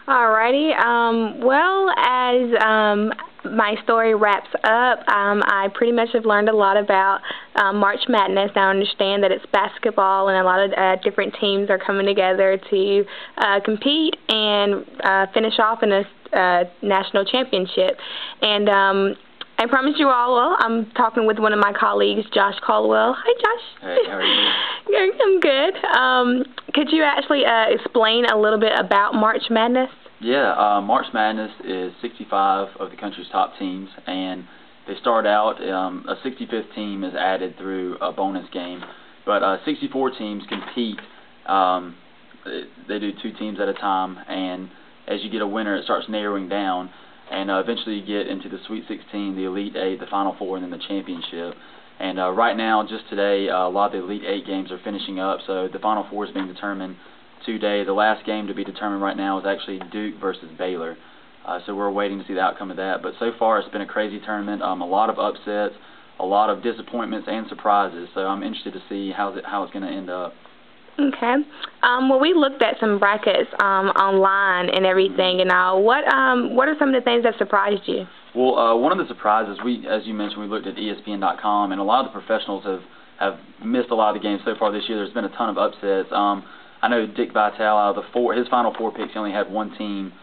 Alrighty. Well, as my story wraps up, I pretty much have learned a lot about March Madness. Now I understand that it's basketball and a lot of different teams are coming together to compete and finish off in a national championship. And I promise you all, well, I'm talking with one of my colleagues, Josh Colwell. Hi, Josh. Hey, how are you? I'm good. Could you actually explain a little bit about March Madness? Yeah, March Madness is 65 of the country's top teams, and they start out, a 65th team is added through a bonus game, but 64 teams compete. They do 2 teams at a time, and as you get a winner, it starts narrowing down, and eventually you get into the Sweet 16, the Elite 8, the Final 4, and then the championship. And right now, just today, a lot of the Elite 8 games are finishing up, so the Final 4 is being determined today. The last game to be determined right now is actually Duke versus Baylor. So we're waiting to see the outcome of that. But so far, it's been a crazy tournament, a lot of upsets, a lot of disappointments and surprises. So I'm interested to see how it's going to end up. Okay. Well, we looked at some brackets online and everything, and what are some of the things that surprised you? Well, one of the surprises, as you mentioned, we looked at ESPN.com, and a lot of the professionals have missed a lot of the games so far this year. There's been a ton of upsets. I know Dick Vitale, out of his final 4 picks, he only had 1 team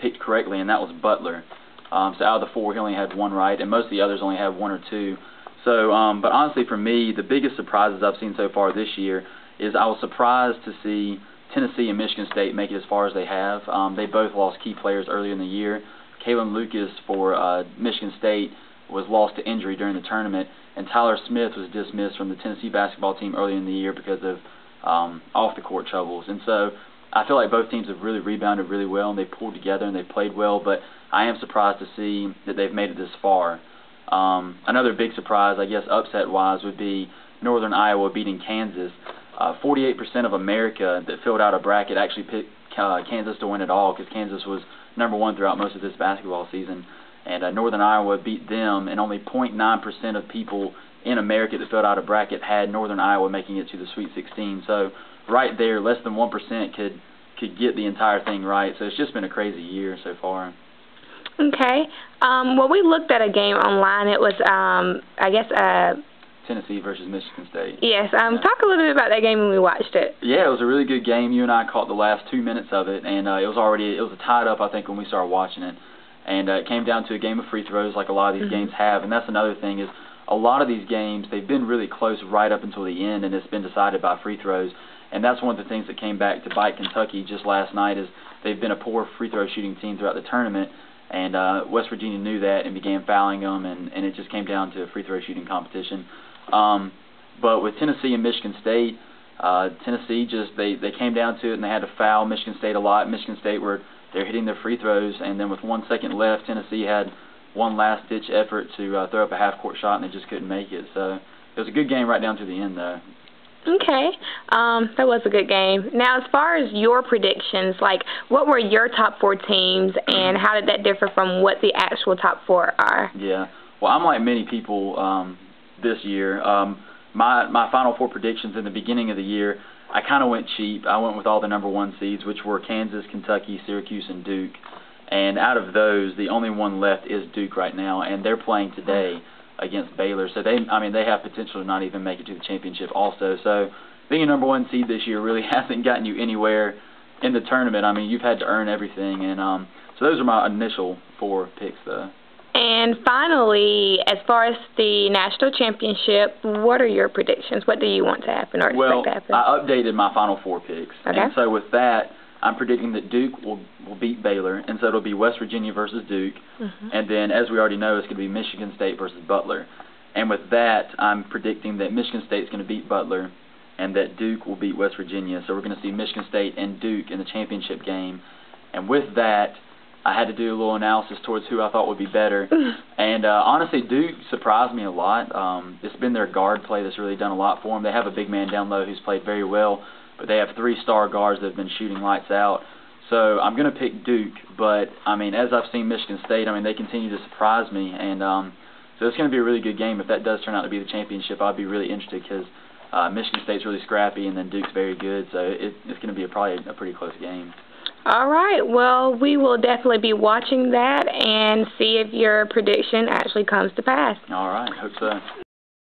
picked correctly, and that was Butler. So out of the 4, he only had 1 right, and most of the others only had 1 or 2. So, but honestly, for me, the biggest surprises I've seen so far this year is I was surprised to see Tennessee and Michigan State make it as far as they have. They both lost key players earlier in the year. Kalen Lucas for Michigan State was lost to injury during the tournament, and Tyler Smith was dismissed from the Tennessee basketball team earlier in the year because of off-the-court troubles. And so I feel like both teams have really rebounded really well, and they've pulled together and they've played well, but I am surprised to see that they've made it this far. Another big surprise, I guess, upset-wise, would be Northern Iowa beating Kansas. 48% of America that filled out a bracket actually picked Kansas to win it all, because Kansas was #1 throughout most of this basketball season. And Northern Iowa beat them, and only 0.9% of people in America that filled out a bracket had Northern Iowa making it to the Sweet 16. So right there, less than 1% could get the entire thing right. So it's just been a crazy year so far. Okay. Well, we looked at a game online. It was, I guess, Tennessee versus Michigan State. Yes. Talk a little bit about that game when we watched it. Yeah, it was a really good game. You and I caught the last 2 minutes of it, and it was tied up, I think, when we started watching it. And it came down to a game of free throws, like a lot of these games have. And that's another thing, is a lot of these games, they've been really close right up until the end, and it's been decided by free throws. And that's one of the things that came back to bite Kentucky just last night, is they've been a poor free throw shooting team throughout the tournament. And West Virginia knew that and began fouling them, and it just came down to a free throw shooting competition. But with Tennessee and Michigan State, Tennessee they came down to it, and they had to foul Michigan State a lot. Michigan State they're hitting their free throws, and then with 1 second left, Tennessee had one last-ditch effort to throw up a half-court shot, and they just couldn't make it. So it was a good game right down to the end, though. Okay. That was a good game. Now, as far as your predictions, like, what were your top 4 teams, and how did that differ from what the actual top 4 are? Yeah. Well, I'm like many people this year. My Final 4 predictions in the beginning of the year, I kind of went cheap. I went with all the #1 seeds, which were Kansas, Kentucky, Syracuse, and Duke. And out of those, the only one left is Duke right now, and they're playing today against Baylor. So they have potential to not even make it to the championship also. So being a #1 seed this year really hasn't gotten you anywhere in the tournament. I mean, you've had to earn everything. And so those are my initial 4 picks, though. And finally, as far as the national championship, what are your predictions? What do you want to happen or expect to happen? Well, I updated my Final 4 picks. Okay. And so with that, I'm predicting that Duke will beat Baylor, and so it'll be West Virginia versus Duke. And then, as we already know, it's going to be Michigan State versus Butler. And with that, I'm predicting that Michigan State's going to beat Butler, and that Duke will beat West Virginia. So we're going to see Michigan State and Duke in the championship game. And with that, I had to do a little analysis towards who I thought would be better. And honestly, Duke surprised me a lot. It's been their guard play that's really done a lot for them. They have a big man down low who's played very well, but they have 3 star guards that have been shooting lights out. So I'm going to pick Duke, but, I mean, as I've seen Michigan State, I mean, they continue to surprise me. And so it's going to be a really good game. If that does turn out to be the championship, I'd be really interested, because Michigan State's really scrappy, and then Duke's very good. So it's going to be probably a pretty close game. All right. Well, we will definitely be watching that and see if your prediction actually comes to pass. All right. Hope so.